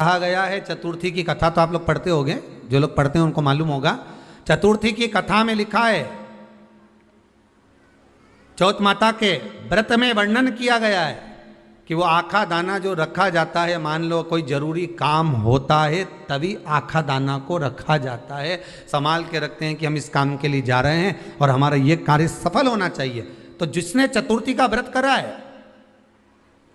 कहा गया है चतुर्थी की कथा तो आप लोग पढ़ते होंगे, जो लोग पढ़ते हैं उनको मालूम होगा। चतुर्थी की कथा में लिखा है, चौथ माता के व्रत में वर्णन किया गया है कि वो आखा दाना जो रखा जाता है, मान लो कोई जरूरी काम होता है तभी आखा दाना को रखा जाता है, संभाल के रखते हैं कि हम इस काम के लिए जा रहे हैं और हमारा ये कार्य सफल होना चाहिए। तो जिसने चतुर्थी का व्रत करा है,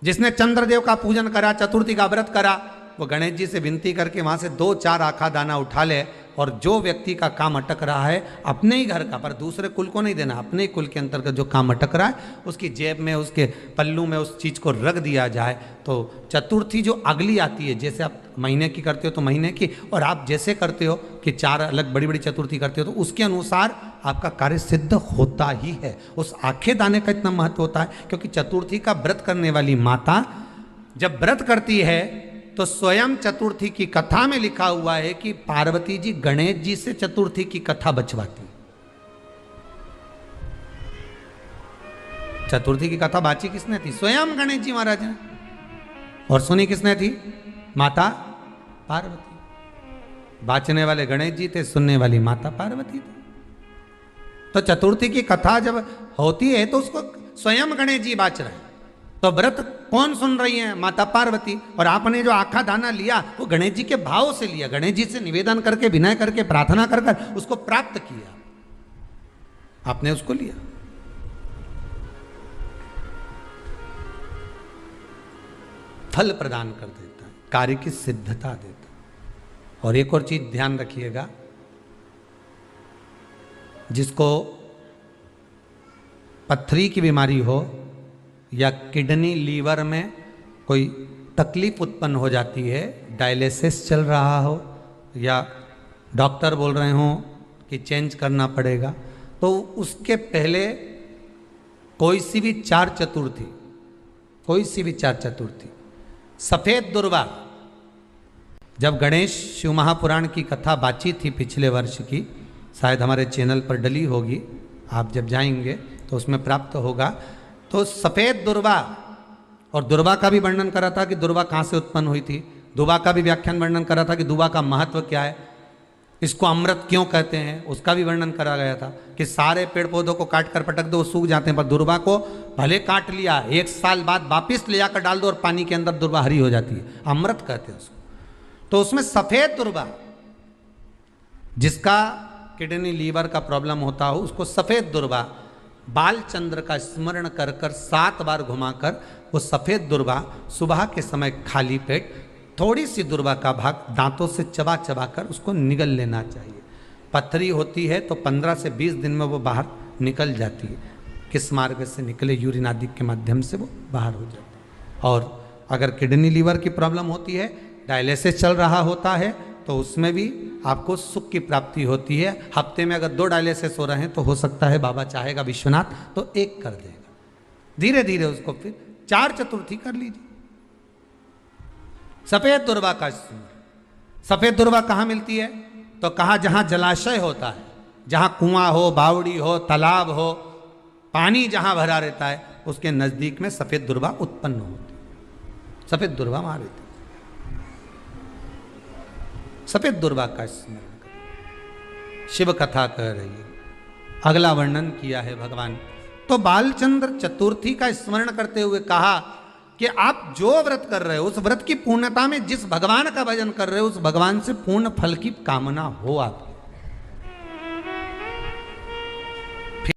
जिसने चंद्रदेव का पूजन करा, चतुर्थी का व्रत करा, वो गणेश जी से विनती करके वहाँ से 2-4 आखा दाना उठा ले, और जो व्यक्ति का काम अटक रहा है अपने ही घर का, पर दूसरे कुल को नहीं देना, अपने ही कुल के अंतर्गत जो काम अटक रहा है उसकी जेब में, उसके पल्लू में उस चीज़ को रख दिया जाए। तो चतुर्थी जो अगली आती है, जैसे आप महीने की करते हो तो महीने की, और आप जैसे करते हो कि 4 अलग बड़ी बड़ी चतुर्थी करते हो तो उसके अनुसार आपका कार्य सिद्ध होता ही है। उस आखे दाने का इतना महत्व होता है क्योंकि चतुर्थी का व्रत करने वाली माता जब व्रत करती है तो स्वयं चतुर्थी की कथा में लिखा हुआ है कि पार्वती जी गणेश जी से चतुर्थी की कथा बचवाती। चतुर्थी की कथा बाची किसने थी? स्वयं गणेश जी महाराज ने। और सुनी किसने थी? माता पार्वती। बाचने वाले गणेश जी थे, सुनने वाली माता पार्वती थी। तो चतुर्थी की कथा जब होती है तो उसको स्वयं गणेश जी बाच रहे हैं, तो व्रत कौन सुन रही है? माता पार्वती। और आपने जो आखा दाना लिया वो गणेश जी के भाव से लिया, गणेश जी से निवेदन करके, विनय करके, प्रार्थना कर कर उसको प्राप्त किया, आपने उसको लिया। फल प्रदान कर देता है, कार्य की सिद्धता देता है। और एक और चीज ध्यान रखिएगा, जिसको पथरी की बीमारी हो या किडनी लीवर में कोई तकलीफ उत्पन्न हो जाती है, डायलिसिस चल रहा हो या डॉक्टर बोल रहे हो कि चेंज करना पड़ेगा, तो उसके पहले कोई सी भी 4 चतुर्थी, कोई सी भी 4 चतुर्थी, सफेद दुर्वा, जब गणेश शिव महापुराण की कथा बाची थी पिछले वर्ष की, शायद हमारे चैनल पर डली होगी, आप जब जाएंगे तो उसमें प्राप्त होगा। तो सफेद दुर्वा, और दुर्वा का भी वर्णन करा था कि दुर्वा कहाँ से उत्पन्न हुई थी, दुबा का भी व्याख्यान वर्णन करा था कि दुबा का महत्व क्या है, इसको अमृत क्यों कहते हैं, उसका भी वर्णन करा गया था कि सारे पेड़ पौधों को काट कर पटक दो वो सूख जाते हैं, पर दुर्वा को भले काट लिया 1 साल बाद वापिस ले जाकर डाल दो और पानी के अंदर दुर्वा हरी हो जाती है, अमृत कहते हैं उसको। तो उसमें सफेद दुर्वा, जिसका किडनी लीवर का प्रॉब्लम होता हो उसको सफेद दुर्वा, बालचंद्र का स्मरण कर कर 7 बार घुमाकर वो सफेद दुर्वा सुबह के समय खाली पेट थोड़ी सी दुर्वा का भाग दांतों से चबा चबा कर उसको निगल लेना चाहिए। पथरी होती है तो 15 से 20 दिन में वो बाहर निकल जाती है, किस मार्ग से निकले, यूरिन आदि के माध्यम से वो बाहर हो जाती है। और अगर किडनी लीवर की प्रॉब्लम होती है, डायलिसिस चल रहा होता है, तो उसमें भी आपको सुख की प्राप्ति होती है। हफ्ते में अगर 2 डायलिसिस हो रहे हैं तो हो सकता है बाबा चाहेगा विश्वनाथ तो 1 कर देगा, धीरे धीरे उसको फिर 4 चतुर्थी कर लीजिए। सफेद दुर्वा का स्मरण। सफेद दुर्वा कहाँ मिलती है? तो कहाँ, जहाँ जलाशय होता है, जहाँ कुआं हो, बावड़ी हो, तालाब हो, पानी जहाँ भरा रहता है, उसके नजदीक में सफेद दुर्वा उत्पन्न होती है। सफेद दुर्वा वहां रहती है। सफेद दुर्वा का स्मरण करें, शिव कथा कह रही है। अगला वर्णन किया है भगवान। तो बालचंद्र चतुर्थी का स्मरण करते हुए कहा कि आप जो व्रत कर रहे हो उस व्रत की पूर्णता में जिस भगवान का भजन कर रहे हो उस भगवान से पूर्ण फल की कामना हो आप।